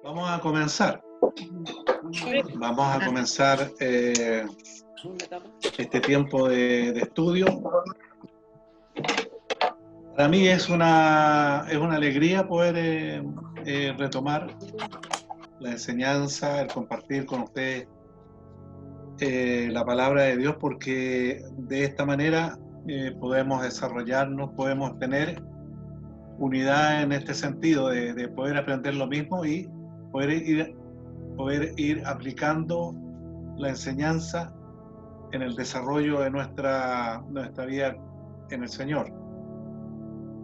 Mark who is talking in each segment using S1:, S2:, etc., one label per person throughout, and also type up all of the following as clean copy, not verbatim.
S1: Vamos a comenzar. Vamos a comenzar este tiempo de estudio. Para mí es una alegría poder retomar la enseñanza, el compartir con ustedes la palabra de Dios, porque de esta manera podemos desarrollarnos, podemos tener unidad en este sentido de poder aprender lo mismo y poder ir aplicando la enseñanza en el desarrollo de nuestra vida en el Señor.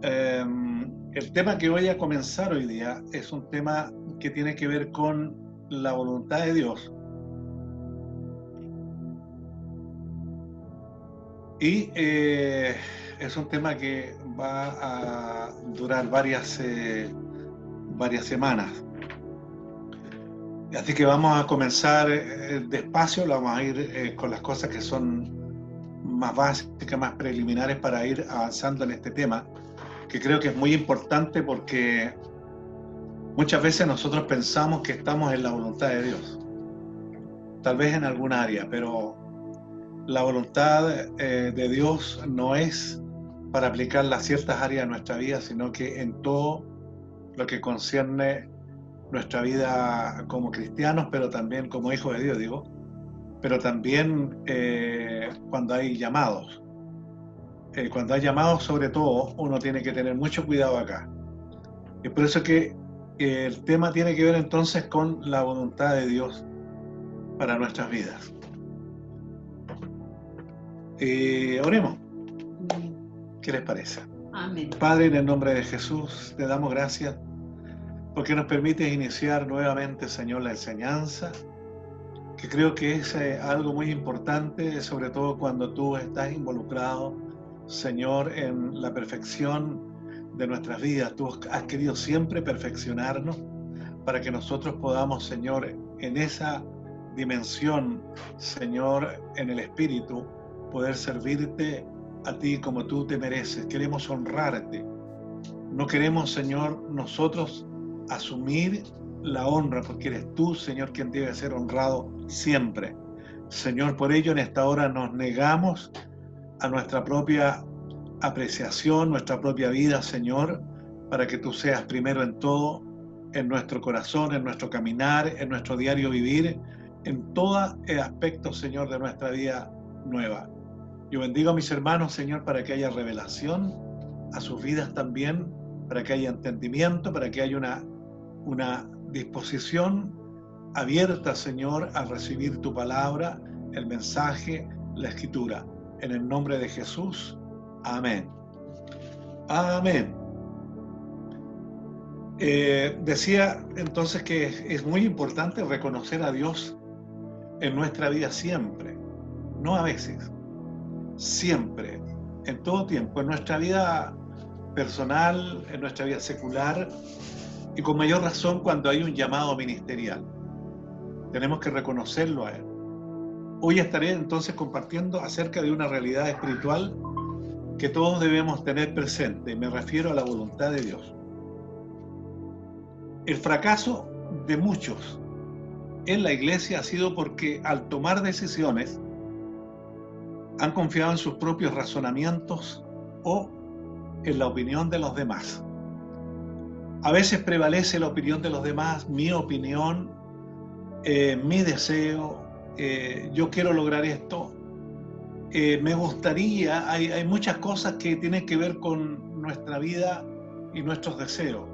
S1: El tema que voy a comenzar hoy día es un tema que tiene que ver con la voluntad de Dios. Y es un tema que va a durar varias semanas. Así que vamos a comenzar despacio, vamos a ir con las cosas que son más básicas, más preliminares para ir avanzando en este tema, que creo que es muy importante porque muchas veces nosotros pensamos que estamos en la voluntad de Dios, tal vez en alguna área, pero la voluntad de Dios no es para aplicarla a ciertas áreas de nuestra vida, sino que en todo lo que concierne nuestra vida como cristianos, pero también como hijos de Dios, digo, pero también cuando hay llamados. Cuando hay llamados, sobre todo, uno tiene que tener mucho cuidado acá. Es por eso que el tema tiene que ver entonces con la voluntad de Dios para nuestras vidas. Oremos. ¿Qué les parece?
S2: Amén.
S1: Padre, en el nombre de Jesús, te damos gracias porque nos permites iniciar nuevamente, Señor, la enseñanza, que creo que es algo muy importante, sobre todo cuando tú estás involucrado, Señor, en la perfección de nuestras vidas. Tú has querido siempre perfeccionarnos para que nosotros podamos, Señor, en esa dimensión, Señor, en el Espíritu, poder servirte a ti como tú te mereces. Queremos honrarte. No queremos, Señor, nosotros asumir la honra, porque eres tú, Señor, quien debe ser honrado siempre. Señor, por ello en esta hora nos negamos a nuestra propia apreciación, nuestra propia vida, Señor, para que tú seas primero en todo, en nuestro corazón, en nuestro caminar, en nuestro diario vivir, en todo aspecto, Señor, de nuestra vida nueva. Yo bendigo a mis hermanos, Señor, para que haya revelación a sus vidas también, para que haya entendimiento, para que haya una disposición abierta, Señor, a recibir tu palabra, el mensaje, la escritura. En el nombre de Jesús. Amén. Amén. Decía entonces que es muy importante reconocer a Dios en nuestra vida siempre, no a veces, siempre, en todo tiempo, en nuestra vida personal, en nuestra vida secular, y con mayor razón cuando hay un llamado ministerial. Tenemos que reconocerlo a Él. Hoy estaré entonces compartiendo acerca de una realidad espiritual que todos debemos tener presente. Me refiero a la voluntad de Dios. El fracaso de muchos en la iglesia ha sido porque al tomar decisiones han confiado en sus propios razonamientos o en la opinión de los demás. A veces prevalece la opinión de los demás, mi opinión, mi deseo, yo quiero lograr esto, me gustaría, hay muchas cosas que tienen que ver con nuestra vida y nuestros deseos,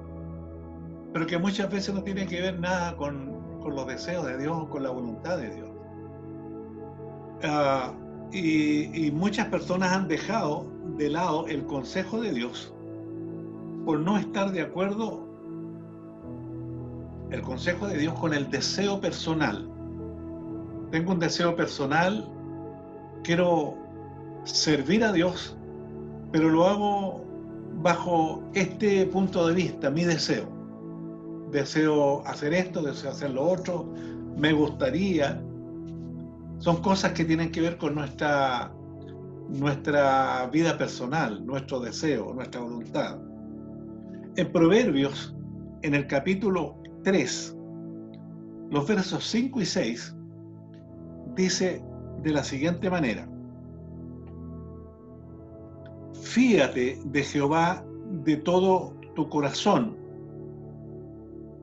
S1: pero que muchas veces no tienen que ver nada con los deseos de Dios o con la voluntad de Dios. Y muchas personas han dejado de lado el consejo de Dios por no estar de acuerdo el consejo de Dios con el deseo personal. Tengo un deseo personal, quiero servir a Dios, pero lo hago bajo este punto de vista, mi deseo. Deseo hacer esto, deseo hacer lo otro, me gustaría. Son cosas que tienen que ver con nuestra vida personal, nuestro deseo, nuestra voluntad. En Proverbios, en el capítulo 3, Los versos 5 y 6 dice de la siguiente manera: fíate de Jehová de todo tu corazón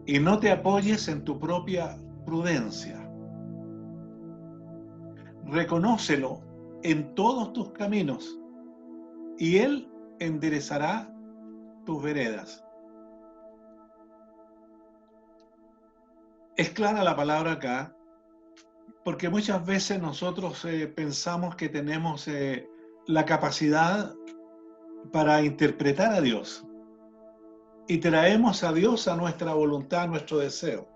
S1: y no te apoyes en tu propia prudencia. Reconócelo en todos tus caminos y Él enderezará tus veredas. Es clara la palabra acá, porque muchas veces nosotros pensamos que tenemos la capacidad para interpretar a Dios y traemos a Dios a nuestra voluntad, a nuestro deseo,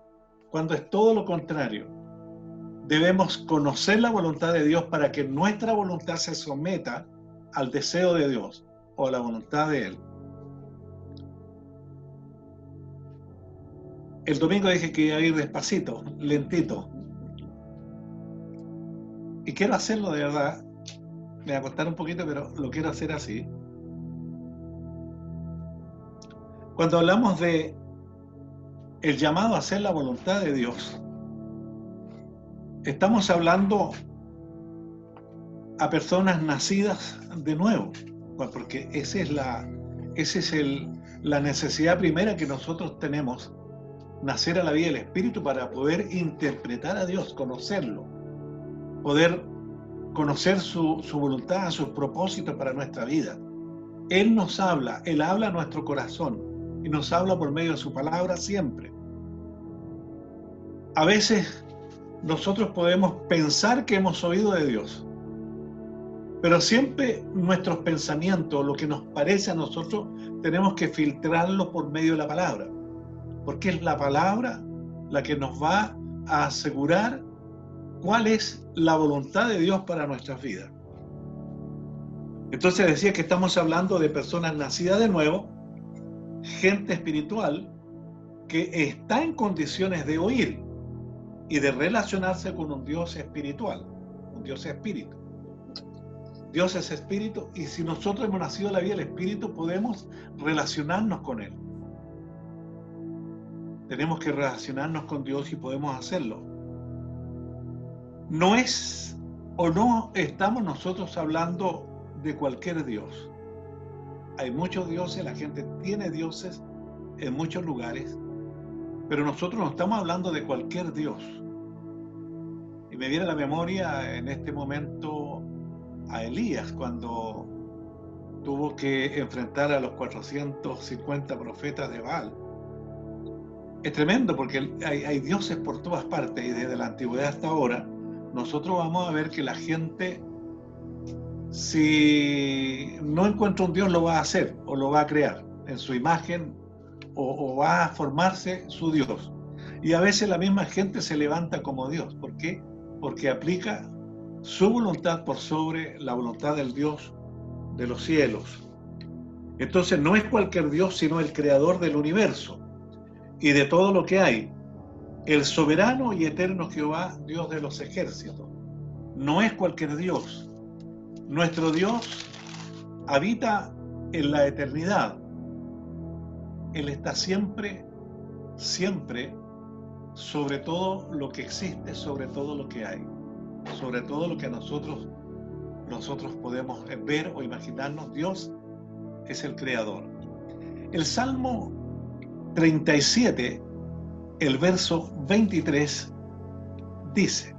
S1: cuando es todo lo contrario. Debemos conocer la voluntad de Dios para que nuestra voluntad se someta al deseo de Dios o a la voluntad de Él. El domingo dije que iba a ir despacito, lentito. Y quiero hacerlo de verdad. Me va a costar un poquito, pero lo quiero hacer así. Cuando hablamos de el llamado a hacer la voluntad de Dios, estamos hablando a personas nacidas de nuevo, porque esa es la necesidad primera que nosotros tenemos, nacer a la vida del Espíritu para poder interpretar a Dios, conocerlo, poder conocer su voluntad, sus propósitos para nuestra vida. Él nos habla, Él habla a nuestro corazón y nos habla por medio de su palabra siempre. A veces nosotros podemos pensar que hemos oído de Dios, pero siempre nuestros pensamientos, lo que nos parece a nosotros, tenemos que filtrarlo por medio de la palabra, porque es la palabra la que nos va a asegurar cuál es la voluntad de Dios para nuestras vidas. Entonces decía que estamos hablando de personas nacidas de nuevo, gente espiritual que está en condiciones de oír y de relacionarse con un Dios espiritual, un Dios espíritu. Dios es espíritu y si nosotros hemos nacido en la vida del Espíritu podemos relacionarnos con Él. Tenemos que relacionarnos con Dios y podemos hacerlo. No es o no estamos nosotros hablando de cualquier Dios. Hay muchos dioses, la gente tiene dioses en muchos lugares, pero nosotros no estamos hablando de cualquier Dios. Y me viene a la memoria en este momento a Elías cuando tuvo que enfrentar a los 450 profetas de Baal. Es tremendo porque hay dioses por todas partes y desde la antigüedad hasta ahora nosotros vamos a ver que la gente, si no encuentra un Dios, lo va a hacer o lo va a crear en su imagen o va a formarse su Dios. Y a veces la misma gente se levanta como Dios. ¿Por qué? Porque aplica su voluntad por sobre la voluntad del Dios de los cielos. Entonces no es cualquier Dios, sino el creador del universo y de todo lo que hay. El soberano y eterno Jehová, Dios de los ejércitos. No es cualquier Dios. Nuestro Dios habita en la eternidad. Él está siempre, siempre sobre todo lo que existe, sobre todo lo que hay, sobre todo lo que nosotros podemos ver o imaginarnos. Dios es el creador. El Salmo 37, el verso 23, dice: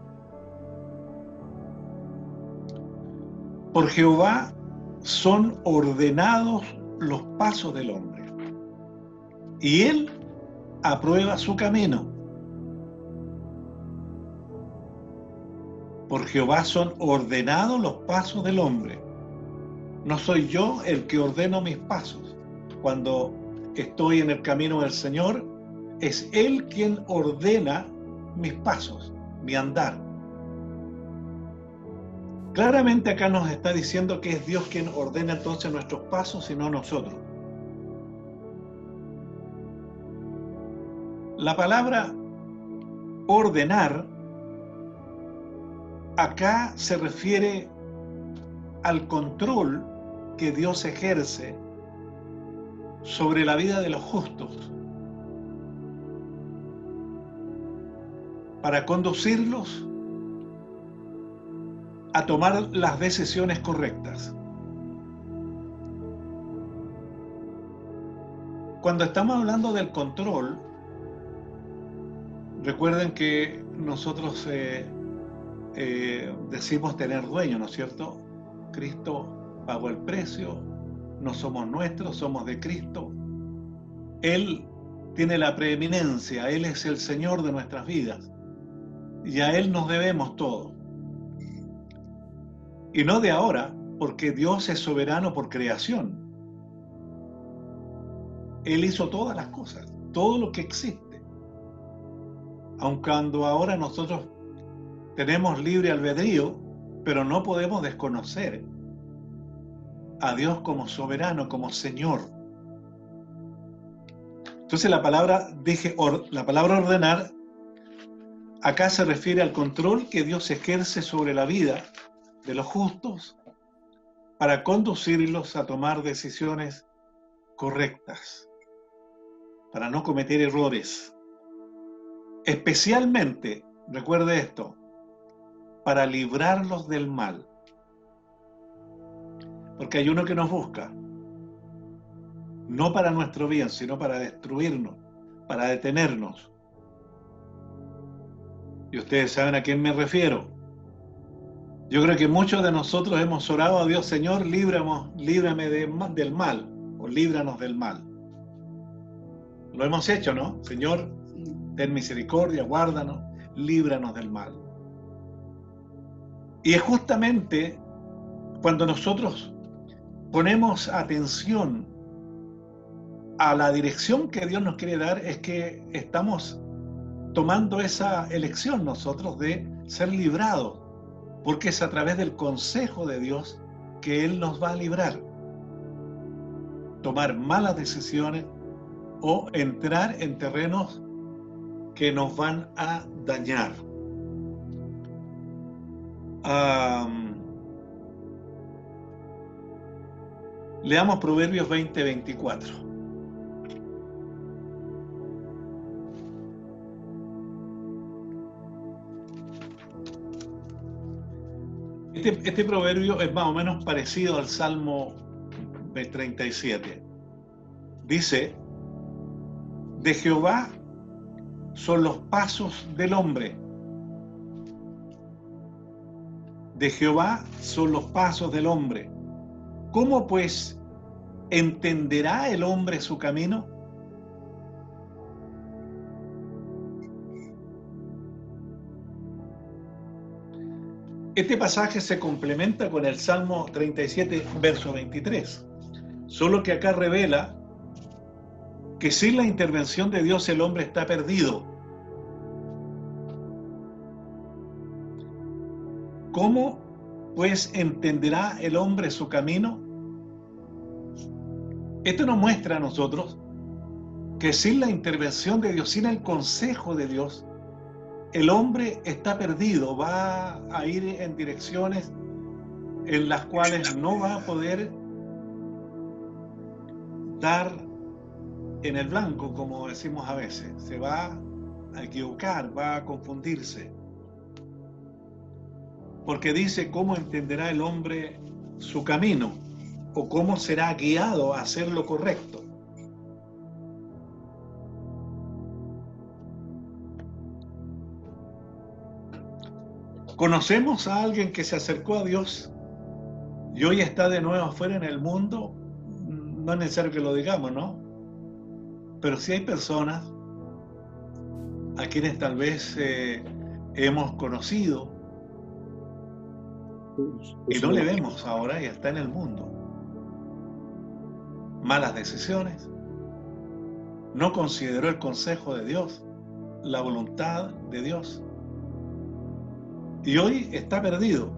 S1: por Jehová son ordenados los pasos del hombre, y él aprueba su camino. Por Jehová son ordenados los pasos del hombre. No soy yo el que ordeno mis pasos. Cuando estoy en el camino del Señor, es Él quien ordena mis pasos, mi andar. Claramente acá nos está diciendo que es Dios quien ordena entonces nuestros pasos y no nosotros. La palabra ordenar acá se refiere al control que Dios ejerce sobre la vida de los justos. para conducirlos a tomar las decisiones correctas. Cuando estamos hablando del control, recuerden que nosotros decimos tener dueño, ¿no es cierto? Cristo pagó el precio, no somos nuestros, somos de Cristo. Él tiene la preeminencia, Él es el Señor de nuestras vidas y a Él nos debemos todo. Y no de ahora, porque Dios es soberano por creación. Él hizo todas las cosas, todo lo que existe. Aun cuando ahora nosotros tenemos libre albedrío, pero no podemos desconocer a Dios como soberano, como Señor. Entonces la palabra ordenar acá se refiere al control que Dios ejerce sobre la vida de los justos para conducirlos a tomar decisiones correctas, para no cometer errores. Especialmente, recuerde esto, para librarlos del mal. Porque hay uno que nos busca, no para nuestro bien, sino para destruirnos, para detenernos. Y ustedes saben a quién me refiero. Yo creo que muchos de nosotros hemos orado a Dios: Señor, líbrame del mal, o líbranos del mal. Lo hemos hecho, ¿no? Señor, ten misericordia, guárdanos, líbranos del mal. Y es justamente cuando nosotros ponemos atención a la dirección que Dios nos quiere dar, es que estamos tomando esa elección nosotros de ser librados, porque es a través del consejo de Dios que Él nos va a librar. Tomar malas decisiones o entrar en terrenos que nos van a dañar. Leamos Proverbios 20:24. Este proverbio es más o menos parecido al Salmo 37. Dice: de Jehová son los pasos del hombre. De Jehová son los pasos del hombre. ¿Cómo pues entenderá el hombre su camino? Este pasaje se complementa con el Salmo 37, verso 23. Solo que acá revela que sin la intervención de Dios el hombre está perdido. ¿Cómo pues entenderá el hombre su camino? Esto nos muestra a nosotros que sin la intervención de Dios, sin el consejo de Dios, el hombre está perdido, va a ir en direcciones en las cuales no va a poder dar en el blanco, como decimos a veces. Se va a equivocar, va a confundirse. Porque dice: ¿cómo entenderá el hombre su camino? ¿O cómo será guiado a hacer lo correcto? ¿Conocemos a alguien que se acercó a Dios y hoy está de nuevo afuera en el mundo? No es necesario que lo digamos, ¿no? Pero sí hay personas a quienes tal vez hemos conocido y no le vemos ahora y está en el mundo. Malas decisiones, no consideró el consejo de Dios, la voluntad de Dios, y hoy está perdido.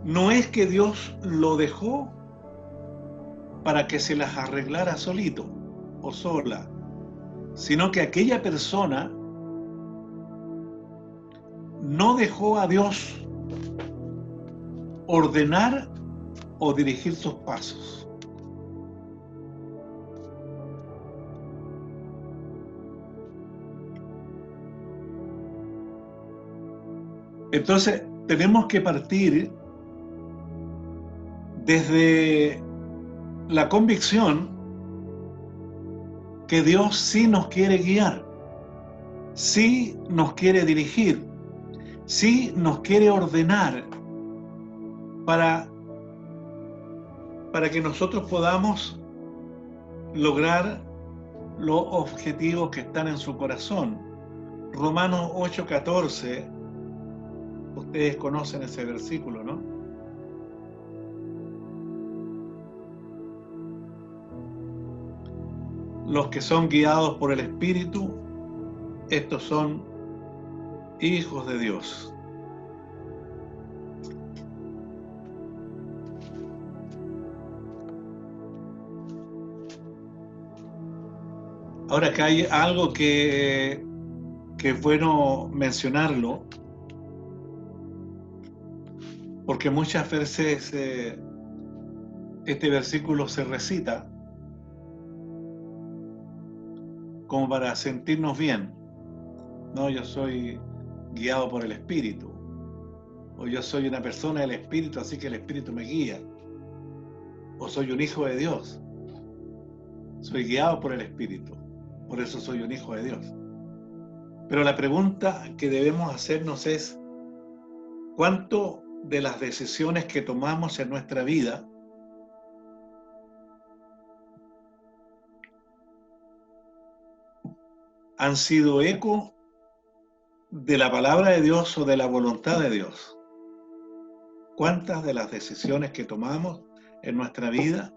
S1: No es que Dios lo dejó para que se las arreglara solito o sola, sino que aquella persona no dejó a Dios ordenar o dirigir sus pasos. Entonces, tenemos que partir desde la convicción que Dios sí nos quiere guiar, sí nos quiere dirigir, sí nos quiere ordenar para que nosotros podamos lograr los objetivos que están en su corazón. Romanos 8:14, ustedes conocen ese versículo, ¿no? Los que son guiados por el Espíritu, estos son hijos de Dios. Ahora, acá hay algo que es bueno mencionarlo, porque muchas veces este versículo se recita como para sentirnos bien. No, yo soy guiado por el Espíritu, o yo soy una persona del Espíritu, así que el Espíritu me guía, o soy un hijo de Dios, soy guiado por el Espíritu, por eso soy un hijo de Dios. Pero la pregunta que debemos hacernos es, ¿cuánto de las decisiones que tomamos en nuestra vida han sido eco de la palabra de Dios o de la voluntad de Dios? ¿Cuántas de las decisiones que tomamos en nuestra vida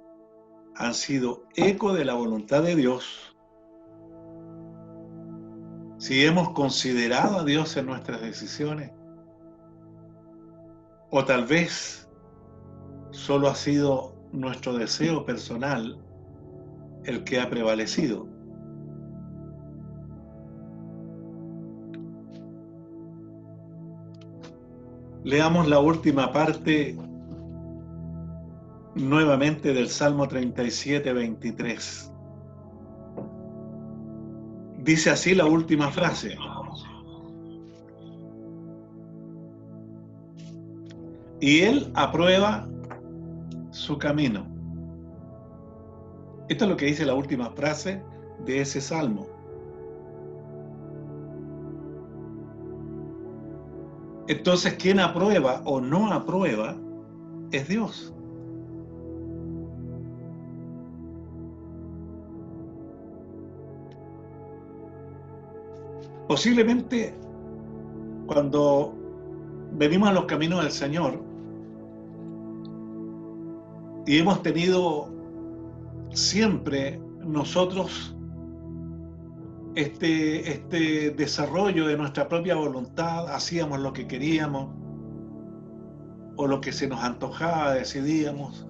S1: han sido eco de la voluntad de Dios? Si hemos considerado a Dios en nuestras decisiones, o tal vez solo ha sido nuestro deseo personal el que ha prevalecido. Leamos la última parte nuevamente del Salmo 37:23. Dice así la última frase: y Él aprueba su camino. Esto es lo que dice la última frase de ese salmo. Entonces, quien aprueba o no aprueba es Dios. Posiblemente cuando venimos a los caminos del Señor y hemos tenido siempre nosotros este desarrollo de nuestra propia voluntad, hacíamos lo que queríamos o lo que se nos antojaba, decidíamos.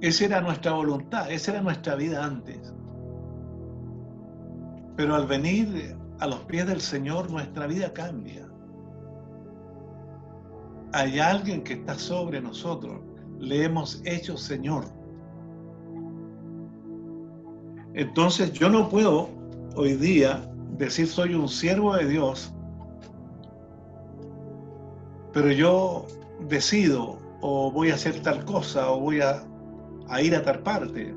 S1: Esa era nuestra voluntad, esa era nuestra vida antes. Pero al venir a los pies del Señor, nuestra vida cambia. Hay alguien que está sobre nosotros, le hemos hecho Señor. Entonces yo no puedo hoy día decir soy un siervo de Dios, pero yo decido o voy a hacer tal cosa o voy a ir a tal parte.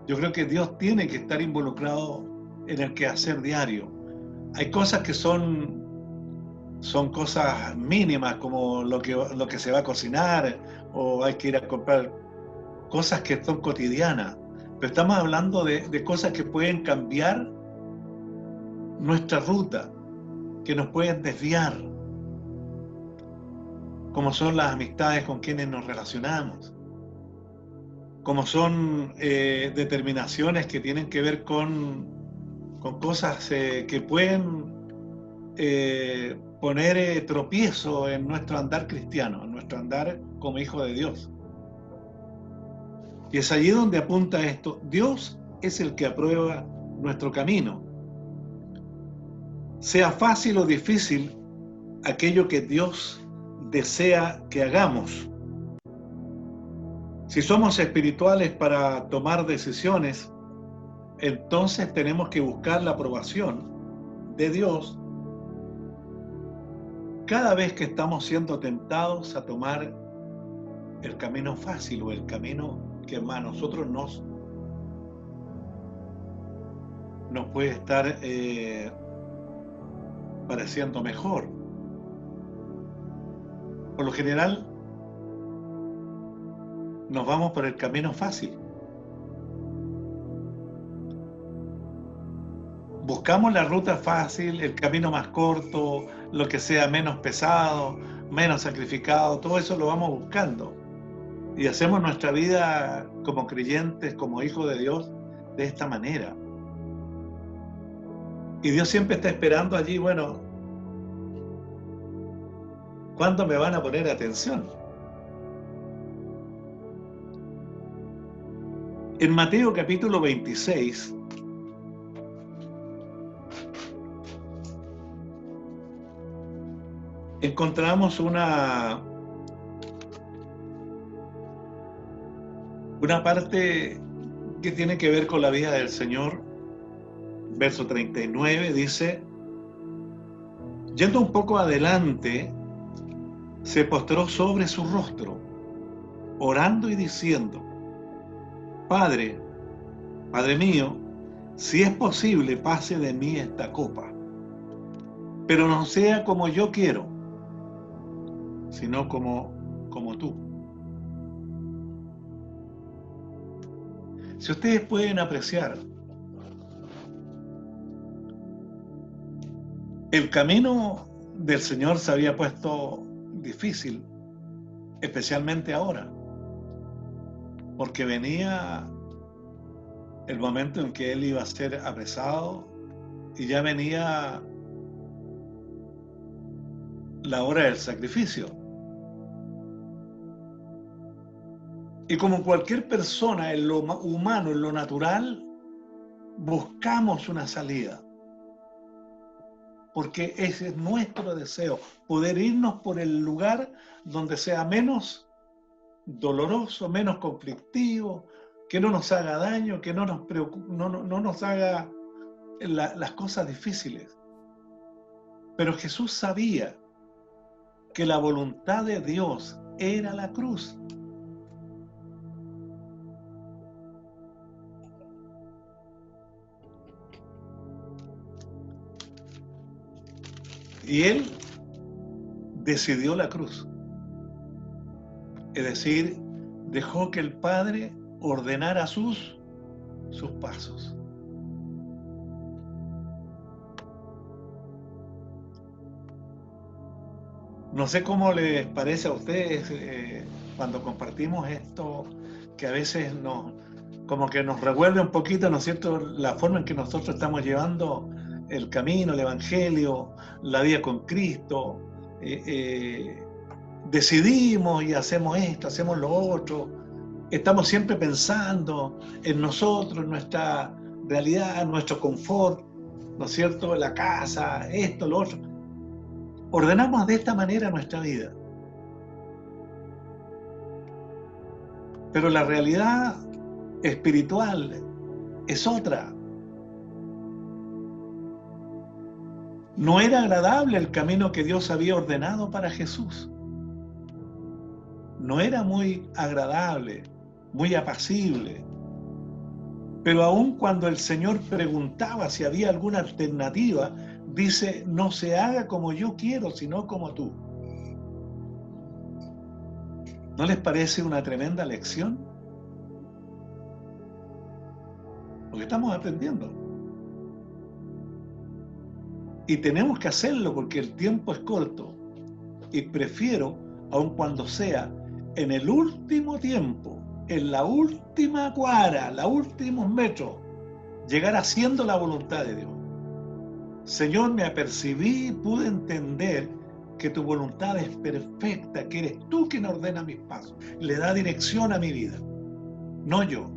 S1: Yo creo que Dios tiene que estar involucrado en el quehacer diario. Hay cosas que son cosas mínimas, como lo que se va a cocinar, o hay que ir a comprar cosas que son cotidianas. Pero estamos hablando de cosas que pueden cambiar nuestra ruta, que nos pueden desviar, como son las amistades con quienes nos relacionamos, como son determinaciones que tienen que ver con cosas que pueden poner tropiezo en nuestro andar cristiano, en nuestro andar como hijo de Dios. Y es allí donde apunta esto: Dios es el que aprueba nuestro camino. Sea fácil o difícil aquello que Dios desea que hagamos. Si somos espirituales para tomar decisiones, entonces tenemos que buscar la aprobación de Dios cada vez que estamos siendo tentados a tomar el camino fácil o el camino que a nosotros nos puede estar pareciendo mejor. Por lo general, nos vamos por el camino fácil. Buscamos la ruta fácil, el camino más corto, lo que sea menos pesado, menos sacrificado, todo eso lo vamos buscando. Y hacemos nuestra vida como creyentes, como hijos de Dios, de esta manera. Y Dios siempre está esperando allí, bueno, ¿cuándo me van a poner atención? En Mateo capítulo 26, encontramos una parte que tiene que ver con la vida del Señor. Verso 39 dice: yendo un poco adelante, se postró sobre su rostro, orando y diciendo: Padre, Padre mío, si es posible, pase de mí esta copa, pero no sea como yo quiero, sino como tú. Si ustedes pueden apreciar, el camino del Señor se había puesto difícil, especialmente ahora, porque venía el momento en que Él iba a ser apresado y ya venía la hora del sacrificio. Y como cualquier persona, en lo humano, en lo natural, buscamos una salida. Porque ese es nuestro deseo, poder irnos por el lugar donde sea menos doloroso, menos conflictivo, que no nos haga daño, que no nos haga las cosas difíciles. Pero Jesús sabía que la voluntad de Dios era la cruz. Y Él decidió la cruz. Es decir, dejó que el Padre ordenara sus pasos. No sé cómo les parece a ustedes cuando compartimos esto, que a veces como que nos revuelve un poquito, ¿no es cierto?, la forma en que nosotros estamos llevando el camino, el Evangelio, la vida con Cristo. Decidimos y hacemos esto, hacemos lo otro. Estamos siempre pensando en nosotros, en nuestra realidad, en nuestro confort, ¿no es cierto?, la casa, esto, lo otro. Ordenamos de esta manera nuestra vida. Pero la realidad espiritual es otra. No era agradable el camino que Dios había ordenado para Jesús. No era muy agradable, muy apacible. Pero aun cuando el Señor preguntaba si había alguna alternativa, dice: no se haga como yo quiero, sino como tú. ¿No les parece una tremenda lección? Porque estamos aprendiendo. Y tenemos que hacerlo porque el tiempo es corto. Y prefiero, aun cuando sea en el último tiempo, en la última cuadra, los últimos metros, llegar haciendo la voluntad de Dios. Señor, me apercibí y pude entender que tu voluntad es perfecta, que eres tú quien ordena mis pasos, le da dirección a mi vida, no yo.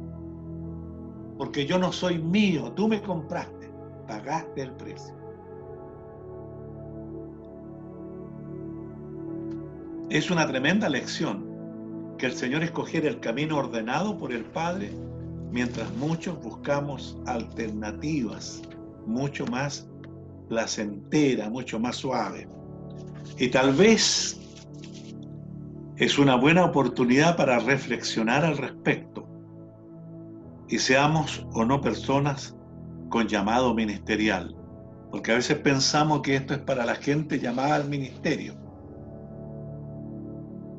S1: Porque yo no soy mío, tú me compraste, pagaste el precio. Es una tremenda lección que el Señor escogiera el camino ordenado por el Padre, mientras muchos buscamos alternativas mucho más placenteras, mucho más suaves. Y tal vez es una buena oportunidad para reflexionar al respecto y seamos o no personas con llamado ministerial, porque a veces pensamos que esto es para la gente llamada al ministerio,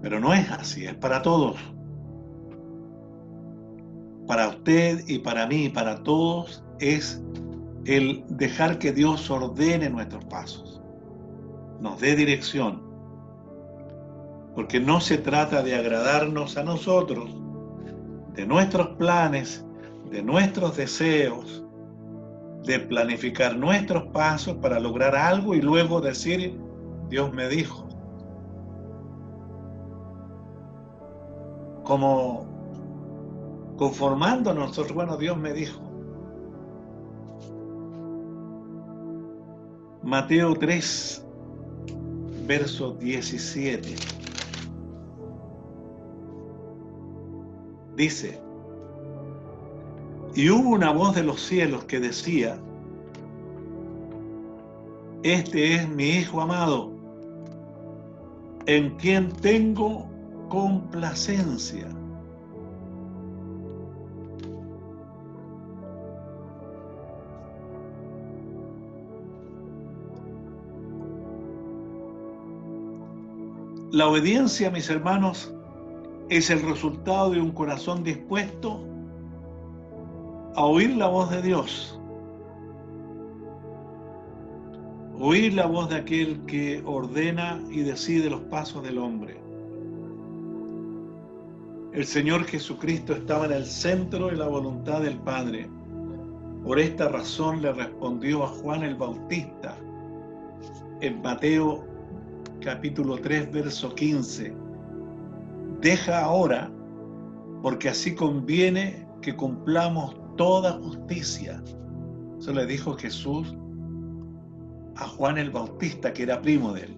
S1: pero no es así, es para todos, para usted y para mí, para todos es el dejar que Dios ordene nuestros pasos, nos dé dirección, porque no se trata de agradarnos a nosotros, de nuestros planes, de nuestros deseos, de planificar nuestros pasos para lograr algo y luego decir, Dios me dijo. Como conformándonos nosotros, bueno, Dios me dijo. Mateo 3, verso 17. Dice, y hubo una voz de los cielos que decía, este es mi Hijo amado, en quien tengo complacencia. La obediencia, mis hermanos, es el resultado de un corazón dispuesto a oír la voz de Dios, oír la voz de aquel que ordena y decide los pasos del hombre. El Señor Jesucristo estaba en el centro de la voluntad del Padre. Por esta razón le respondió a Juan el Bautista en Mateo capítulo 3, verso 15. Deja ahora, porque así conviene que cumplamos toda justicia. Eso le dijo Jesús a Juan el Bautista, que era primo de él.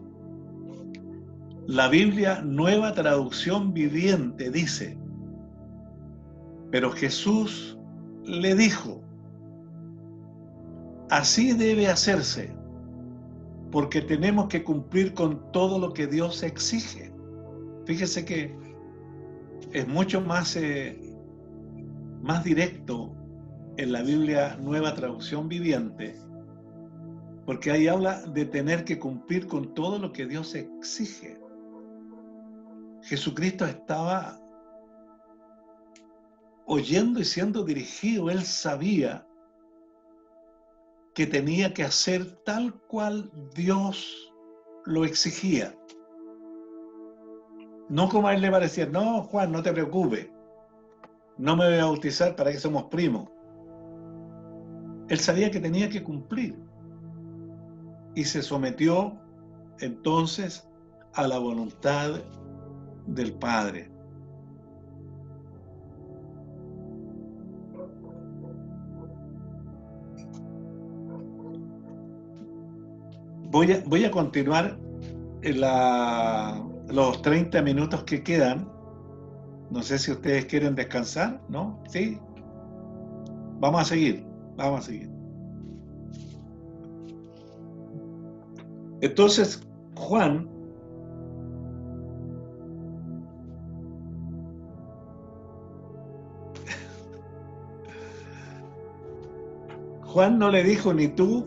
S1: La Biblia, Nueva Traducción Viviente, dice, pero Jesús le dijo, así debe hacerse, porque tenemos que cumplir con todo lo que Dios exige. Fíjese que es mucho más directo en la Biblia Nueva Traducción Viviente, porque ahí habla de tener que cumplir con todo lo que Dios exige. Jesucristo estaba oyendo y siendo dirigido, él sabía que tenía que hacer tal cual Dios lo exigía. No como a él le parecía, no, Juan, no te preocupes, no me voy a bautizar para que somos primos. Él sabía que tenía que cumplir y se sometió entonces a la voluntad del Padre. Voy a continuar en los 30 minutos que quedan. No sé si ustedes quieren descansar, ¿no? ¿Sí? Vamos a seguir, vamos a seguir. Entonces, Juan no le dijo, ni tú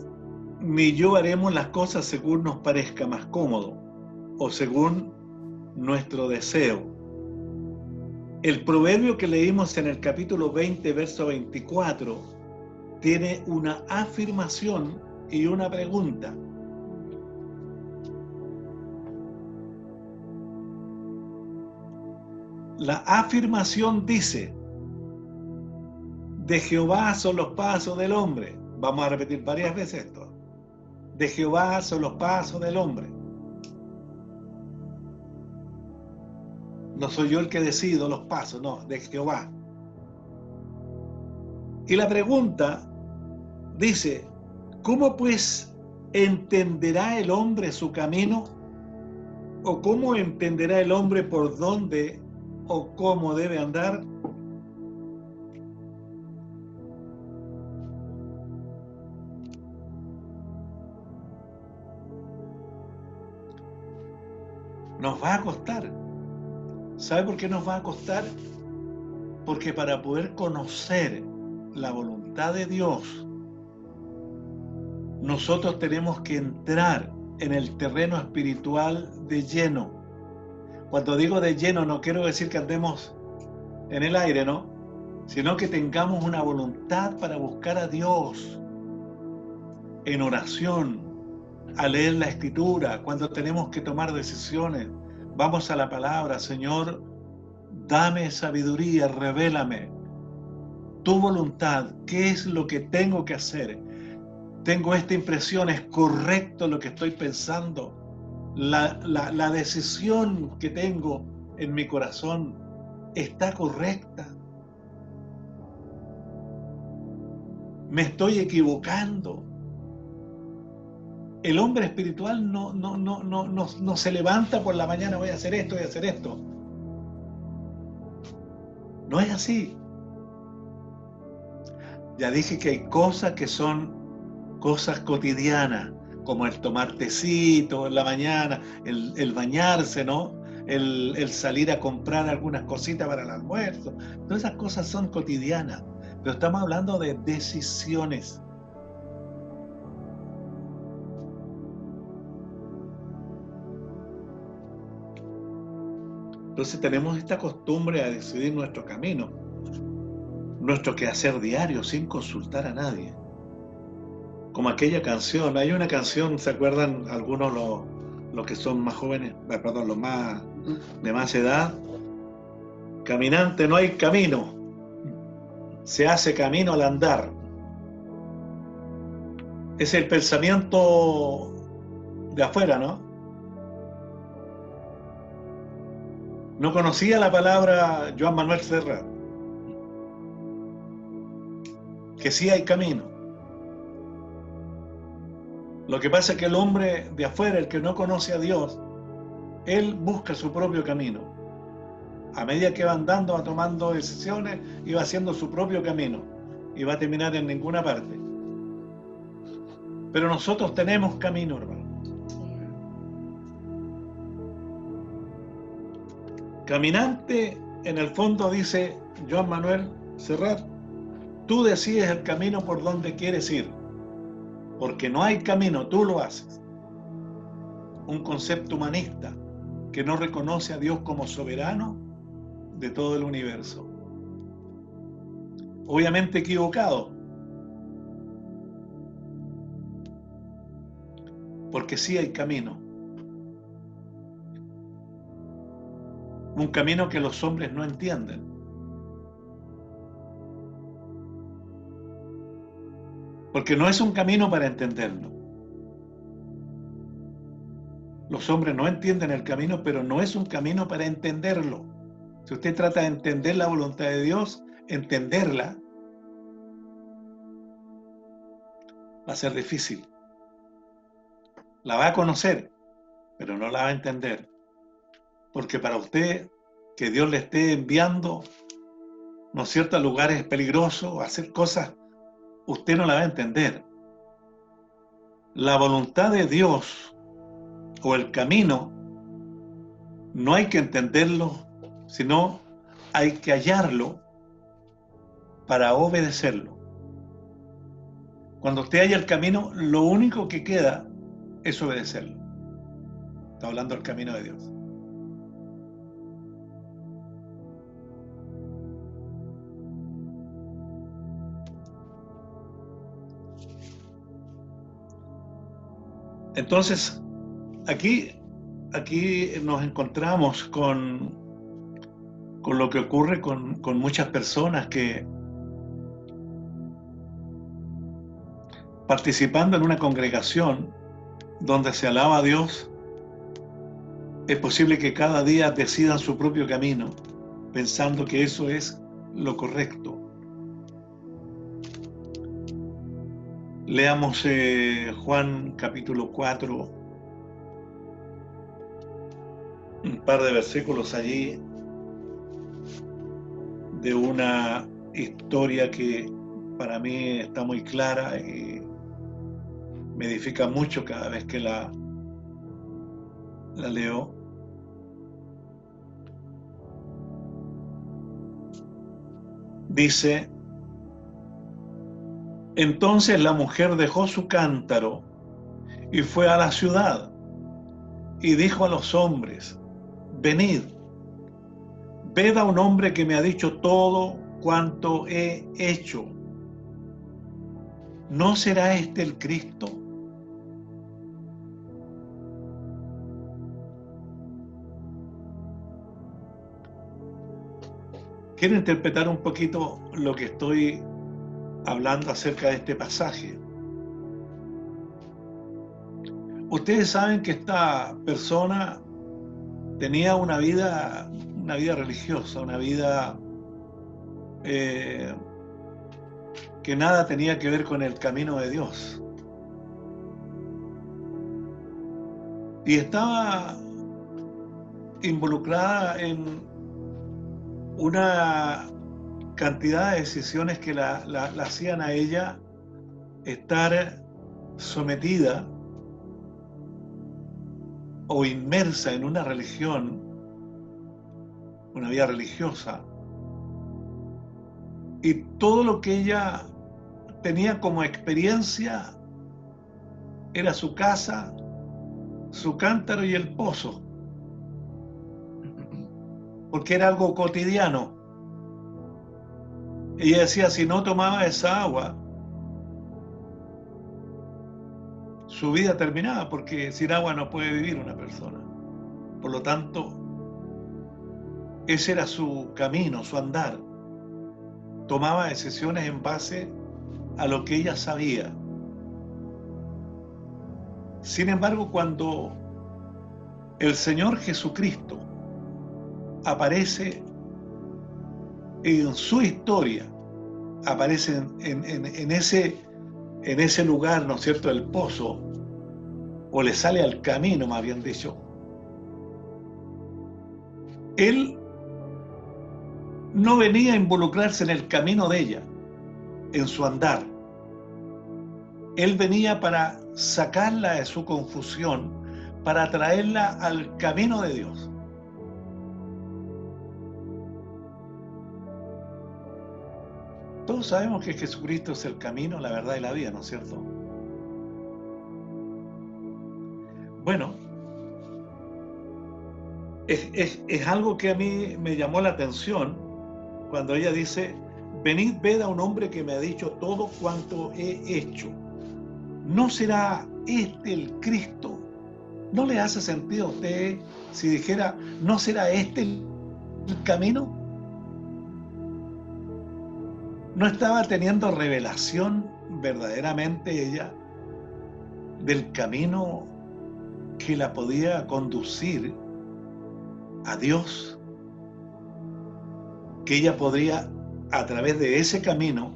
S1: ni yo haremos las cosas según nos parezca más cómodo o según nuestro deseo. El proverbio que leímos en el capítulo 20, verso 24, tiene una afirmación y una pregunta. La afirmación dice, de Jehová son los pasos del hombre. Vamos a repetir varias veces esto. De Jehová son los pasos del hombre. No soy yo el que decido los pasos, no, de Jehová. Y la pregunta dice, ¿cómo pues entenderá el hombre su camino? ¿O cómo entenderá el hombre por dónde o cómo debe andar? Nos va a costar. ¿Sabe por qué nos va a costar? Porque para poder conocer la voluntad de Dios, nosotros tenemos que entrar en el terreno espiritual de lleno. Cuando digo de lleno, no quiero decir que andemos en el aire, ¿no? Sino que tengamos una voluntad para buscar a Dios en oración, a leer la Escritura, cuando tenemos que tomar decisiones. Vamos a la palabra: Señor, dame sabiduría, revélame tu voluntad, qué es lo que tengo que hacer. Tengo esta impresión, ¿es correcto lo que estoy pensando? La decisión que tengo en mi corazón está correcta. Me estoy equivocando. El hombre espiritual no se levanta por la mañana: voy a hacer esto, voy a hacer esto. No es así. Ya dije que hay cosas que son cosas cotidianas, como el tomar tecito en la mañana, el bañarse, ¿no? El salir a comprar algunas cositas para el almuerzo. Todas esas cosas son cotidianas, pero estamos hablando de decisiones. Entonces tenemos esta costumbre a decidir nuestro camino, nuestro quehacer diario, sin consultar a nadie. Como aquella canción, hay una canción, ¿se acuerdan algunos los que son más jóvenes, perdón, los más de más edad? Caminante no hay camino, se hace camino al andar. Es el pensamiento de afuera, ¿no? No conocía la palabra Joan Manuel Serrat, que sí hay camino. Lo que pasa es que el hombre de afuera, el que no conoce a Dios, él busca su propio camino. A medida que va andando, va tomando decisiones y va haciendo su propio camino. Y va a terminar en ninguna parte. Pero nosotros tenemos camino, hermano. Caminante, en el fondo, dice Joan Manuel Serrat, tú decides el camino por donde quieres ir. Porque no hay camino, tú lo haces. Un concepto humanista que no reconoce a Dios como soberano de todo el universo. Obviamente equivocado, porque sí hay camino. Un camino que los hombres no entienden. Porque no es un camino para entenderlo. Los hombres no entienden el camino, pero no es un camino para entenderlo. Si usted trata de entender la voluntad de Dios, entenderla, va a ser difícil. La va a conocer, pero no la va a entender. Porque para usted, que Dios le esté enviando, ¿no es cierto?, a lugares peligrosos, a hacer cosas, usted no la va a entender. La voluntad de Dios o el camino no hay que entenderlo, sino hay que hallarlo para obedecerlo. Cuando usted halla el camino, lo único que queda es obedecerlo. Está hablando del camino de Dios. Entonces, aquí nos encontramos con lo que ocurre con muchas personas que, participando en una congregación donde se alaba a Dios, es posible que cada día decidan su propio camino, pensando que eso es lo correcto. Leamos Juan capítulo 4, un par de versículos allí de una historia que para mí está muy clara y me edifica mucho cada vez que la leo. dice: entonces la mujer dejó su cántaro y fue a la ciudad y dijo a los hombres: venid, ved a un hombre que me ha dicho todo cuanto he hecho. ¿No será este el Cristo? Quiero interpretar un poquito lo que estoy hablando acerca de este pasaje. Ustedes saben que esta persona tenía una vida religiosa, una vida que nada tenía que ver con el camino de Dios. Y estaba involucrada en una cantidad de decisiones que la hacían a ella estar sometida o inmersa en una religión, una vida religiosa, y todo lo que ella tenía como experiencia era su casa, su cántaro y el pozo, porque era algo cotidiano. Ella decía: si no tomaba esa agua, su vida terminaba, porque sin agua no puede vivir una persona. Por lo tanto, ese era su camino, su andar. Tomaba decisiones en base a lo que ella sabía. Sin embargo, cuando el Señor Jesucristo aparece en su historia, aparece en ese lugar, ¿no es cierto?, el pozo, o le sale al camino, más bien dicho, Él no venía a involucrarse en el camino de ella, en su andar. Él venía para sacarla de su confusión, para traerla al camino de Dios. Todos sabemos que Jesucristo es el camino, la verdad y la vida, ¿no es cierto? Bueno, es algo que a mí me llamó la atención cuando ella dice: venid, ved a un hombre que me ha dicho todo cuanto he hecho. ¿No será este el Cristo? ¿No le hace sentido a usted si dijera: ¿no será este el camino? ¿No estaba teniendo revelación verdaderamente ella del camino que la podía conducir a Dios? Que ella podría, a través de ese camino,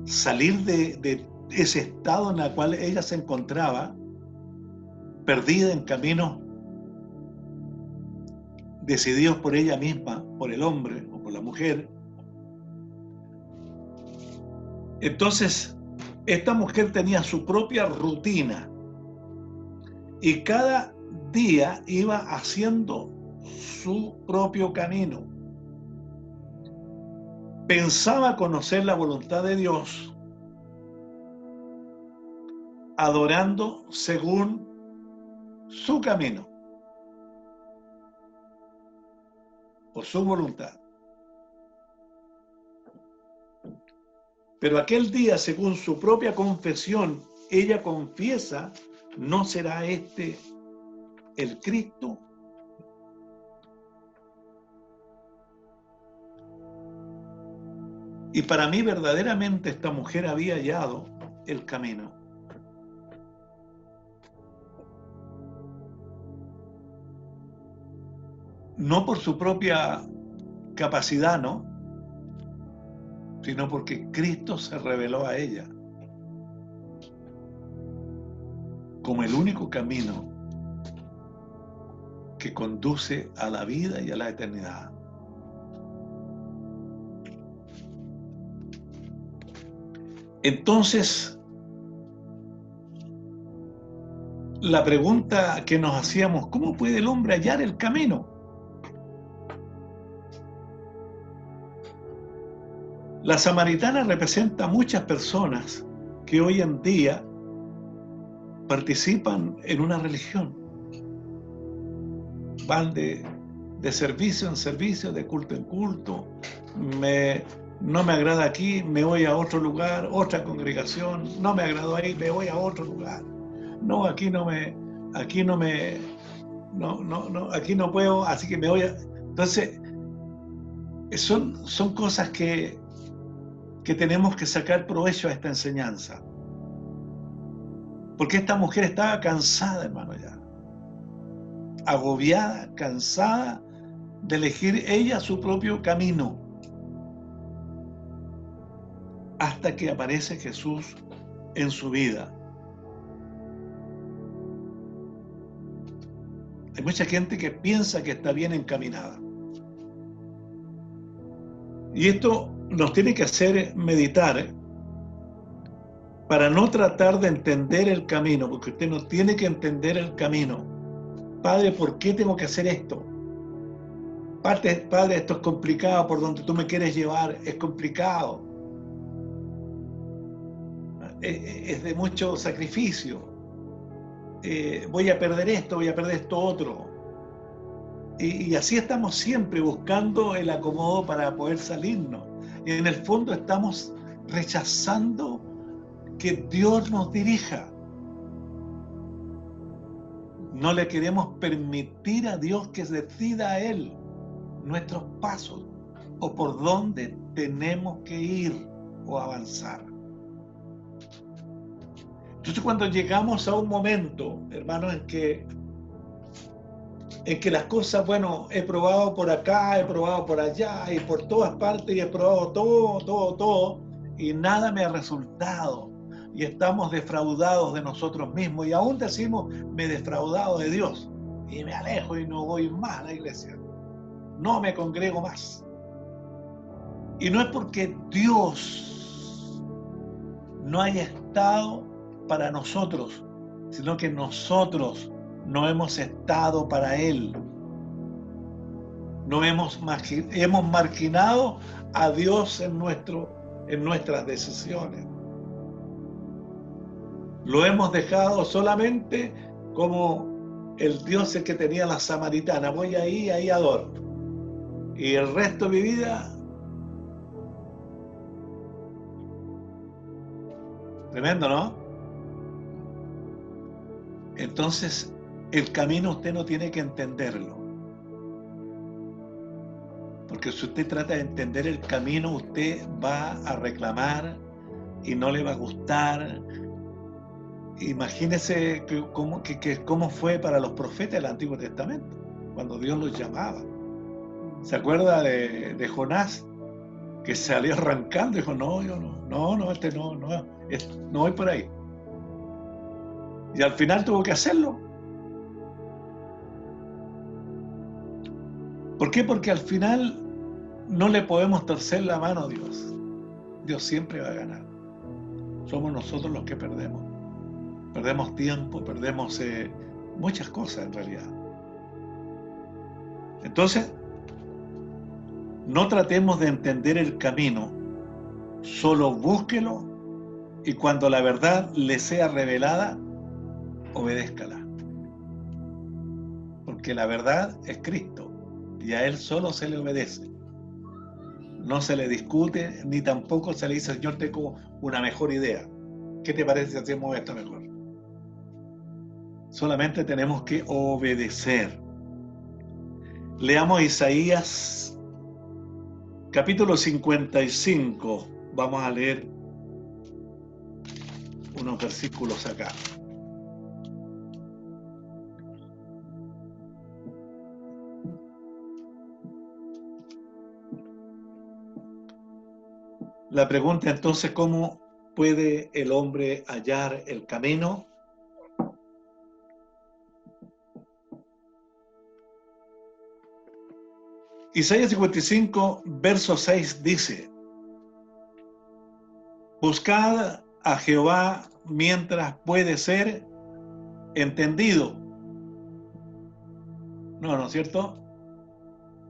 S1: salir de ese estado en el cual ella se encontraba, perdida en caminos decididos por ella misma, por el hombre o por la mujer. Entonces, esta mujer tenía su propia rutina y cada día iba haciendo su propio camino. Pensaba conocer la voluntad de Dios, adorando según su camino o su voluntad. Pero aquel día, según su propia confesión, ella confiesa: ¿no será este el Cristo? Y para mí verdaderamente esta mujer había hallado el camino. No por su propia capacidad, ¿no?, sino porque Cristo se reveló a ella como el único camino que conduce a la vida y a la eternidad. Entonces, la pregunta que nos hacíamos: ¿cómo puede el hombre hallar el camino? La samaritana representa a muchas personas que hoy en día participan en una religión. Van de servicio en servicio, de culto en culto. No me agrada aquí, me voy a otro lugar, otra congregación. No me agradó ahí, me voy a otro lugar. No, aquí no puedo, así que me voy a... Entonces, son cosas que tenemos que sacar provecho a esta enseñanza. Porque esta mujer estaba cansada, hermano, ya. Agobiada, cansada de elegir ella su propio camino. Hasta que aparece Jesús en su vida. Hay mucha gente que piensa que está bien encaminada. Y esto nos tiene que hacer meditar para no tratar de entender el camino, porque usted no tiene que entender el camino. Padre, ¿por qué tengo que hacer esto? Padre, esto es complicado, por donde tú me quieres llevar, es complicado. Es de mucho sacrificio. Voy a perder esto otro. Y así estamos siempre buscando el acomodo para poder salirnos. Y en el fondo estamos rechazando que Dios nos dirija. No le queremos permitir a Dios que decida a Él nuestros pasos o por dónde tenemos que ir o avanzar. Entonces, cuando llegamos a un momento, hermanos, en que las cosas, bueno, he probado por acá, he probado por allá y por todas partes y he probado todo y nada me ha resultado y estamos defraudados de nosotros mismos y aún decimos, me he defraudado de Dios y me alejo y no voy más a la iglesia, no me congrego más. Y no es porque Dios no haya estado para nosotros, sino que nosotros no hemos estado para Él. No hemos marginado a Dios en nuestras decisiones. Lo hemos dejado solamente como el Dios que tenía la samaritana. Voy ahí adoro. Y el resto de mi vida, tremendo, ¿no? Entonces, el camino usted no tiene que entenderlo. Porque si usted trata de entender el camino, usted va a reclamar y no le va a gustar. Imagínese cómo fue para los profetas del Antiguo Testamento, cuando Dios los llamaba. ¿Se acuerda de Jonás? Que salió arrancando y dijo, no, yo no voy por ahí. Y al final tuvo que hacerlo. ¿Por qué? Porque al final no le podemos torcer la mano a Dios. Dios siempre va a ganar. Somos nosotros los que perdemos. Perdemos tiempo, perdemos muchas cosas en realidad. Entonces, no tratemos de entender el camino, solo búsquelo y cuando la verdad le sea revelada, obedézcala. Porque la verdad es Cristo y a Él solo se le obedece. No se le discute ni tampoco se le dice, Señor, tengo una mejor idea. ¿Qué te parece si hacemos esto mejor? Solamente tenemos que obedecer. Leamos Isaías capítulo 55. Vamos a leer unos versículos acá. La pregunta entonces, ¿cómo puede el hombre hallar el camino? Isaías 55, verso 6 dice, buscad a Jehová mientras puede ser entendido. ¿No es cierto?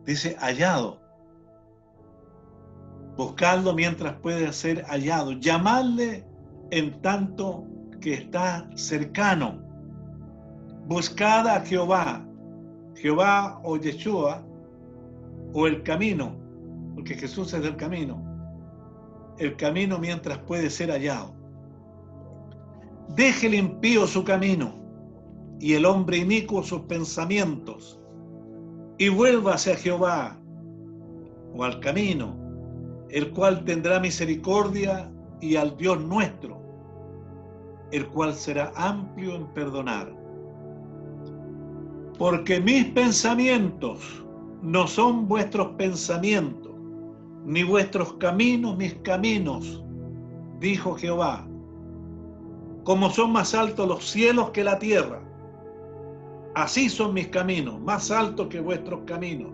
S1: Dice hallado. Buscadlo mientras puede ser hallado. Llamadle en tanto que está cercano. Buscad a Jehová. Jehová o Yeshua o el camino, porque Jesús es el camino. El camino mientras puede ser hallado. Deje el impío su camino y el hombre inicuo sus pensamientos, y vuélvase a Jehová o al camino, el cual tendrá misericordia, y al Dios nuestro, el cual será amplio en perdonar. Porque mis pensamientos no son vuestros pensamientos, ni vuestros caminos mis caminos, dijo Jehová. Como son más altos los cielos que la tierra, así son mis caminos, más altos que vuestros caminos,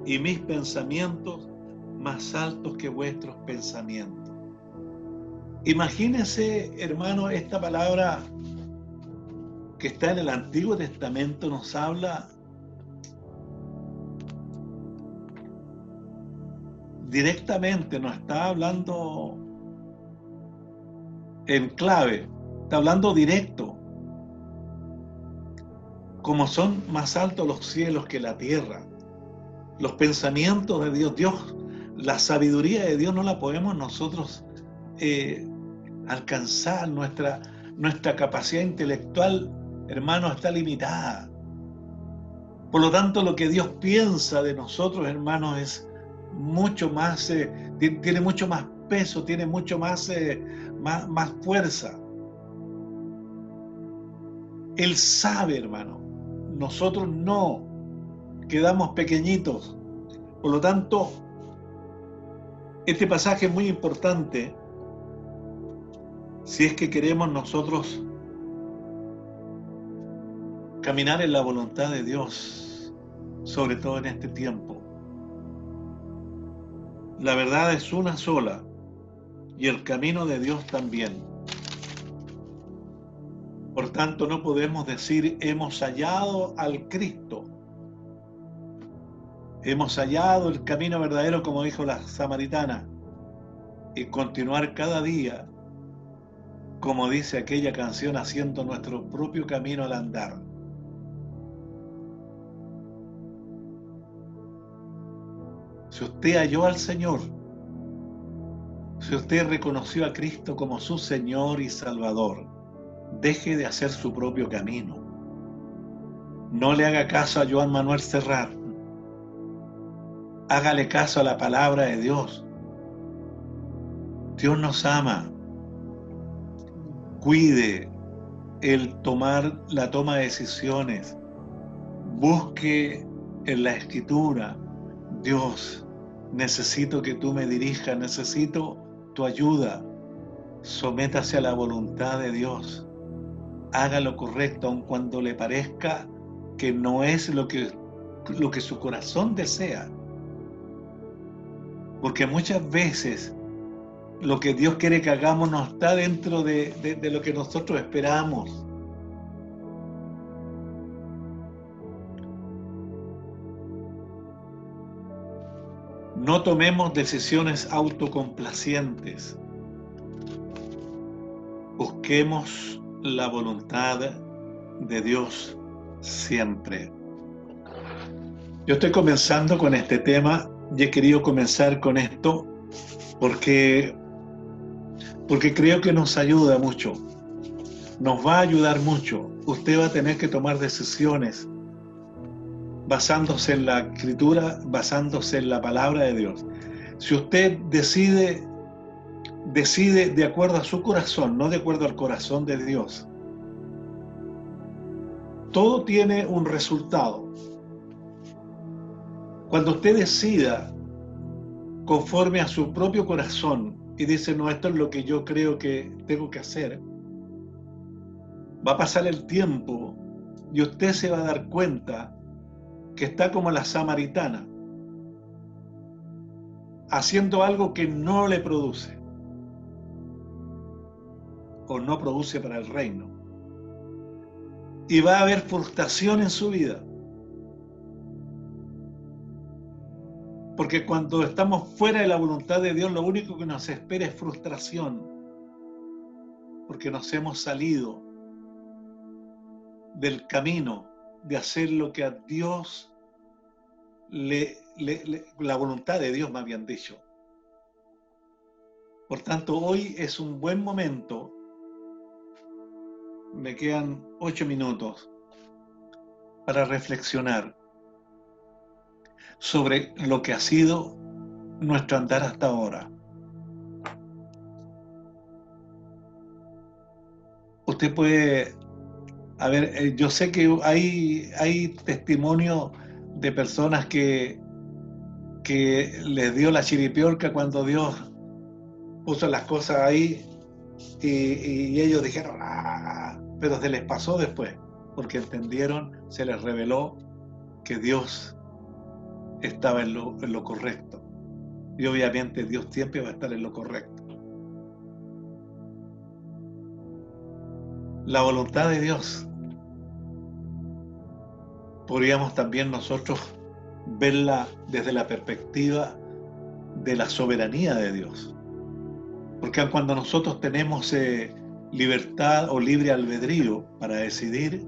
S1: y mis pensamientos más altos que vuestros pensamientos. Imagínense, hermano, esta palabra que está en el Antiguo Testamento nos habla directamente, no está hablando en clave, está hablando directo. Como son más altos los cielos que la tierra, los pensamientos de Dios, la sabiduría de Dios no la podemos nosotros alcanzar. Nuestra capacidad intelectual, hermano, está limitada. Por lo tanto, lo que Dios piensa de nosotros, hermanos, es mucho más, tiene mucho más peso, tiene mucho más fuerza. Él sabe, hermano. Nosotros no, quedamos pequeñitos. Por lo tanto, este pasaje es muy importante si es que queremos nosotros caminar en la voluntad de Dios, sobre todo en este tiempo. La verdad es una sola y el camino de Dios también. Por tanto, no podemos decir hemos hallado al Cristo. Hemos hallado el camino verdadero, como dijo la samaritana, y continuar cada día, como dice aquella canción, haciendo nuestro propio camino al andar. Si usted halló al Señor, si usted reconoció a Cristo como su Señor y Salvador, deje de hacer su propio camino. No le haga caso a Joan Manuel Serrat. Hágale caso a la palabra de Dios. Dios nos ama. Cuide la toma de decisiones. Busque en la Escritura: Dios, necesito que tú me dirijas, necesito tu ayuda. Sométase a la voluntad de Dios. Haga lo correcto, aun cuando le parezca que no es lo que su corazón desea. Porque muchas veces lo que Dios quiere que hagamos no está dentro de lo que nosotros esperamos. No tomemos decisiones autocomplacientes. Busquemos la voluntad de Dios siempre. Yo estoy comenzando con este tema y he querido comenzar con esto porque creo que nos ayuda mucho, nos va a ayudar mucho. Usted va a tener que tomar decisiones basándose en la Escritura, basándose en la palabra de Dios. Si usted decide de acuerdo a su corazón, no de acuerdo al corazón de Dios, todo tiene un resultado. Cuando usted decida conforme a su propio corazón y dice, no, esto es lo que yo creo que tengo que hacer, va a pasar el tiempo y usted se va a dar cuenta que está como la samaritana, haciendo algo que no le produce o no produce para el reino. Y va a haber frustración en su vida. Porque cuando estamos fuera de la voluntad de Dios, lo único que nos espera es frustración, porque nos hemos salido del camino de hacer lo que a Dios la voluntad de Dios me habían dicho. Por tanto, hoy es un buen momento, me quedan 8 minutos, para reflexionar sobre lo que ha sido nuestro andar hasta ahora. Usted puede, a ver, yo sé que hay testimonios de personas que les dio la chiripiorca cuando Dios puso las cosas ahí y ellos dijeron, pero se les pasó después, porque entendieron, se les reveló que Dios estaba en lo correcto. Y obviamente Dios siempre va a estar en lo correcto. La voluntad de Dios, podríamos también nosotros verla desde la perspectiva de la soberanía de Dios. Porque cuando nosotros tenemos libertad o libre albedrío para decidir,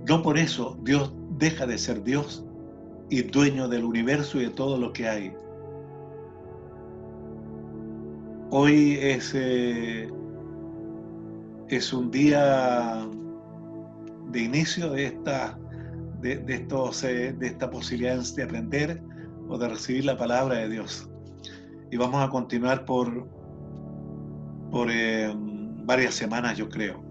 S1: no por eso Dios deja de ser Dios y dueño del universo y de todo lo que hay. Hoy es un día de inicio de esta posibilidad de aprender o de recibir la palabra de Dios. Y vamos a continuar por varias semanas, yo creo.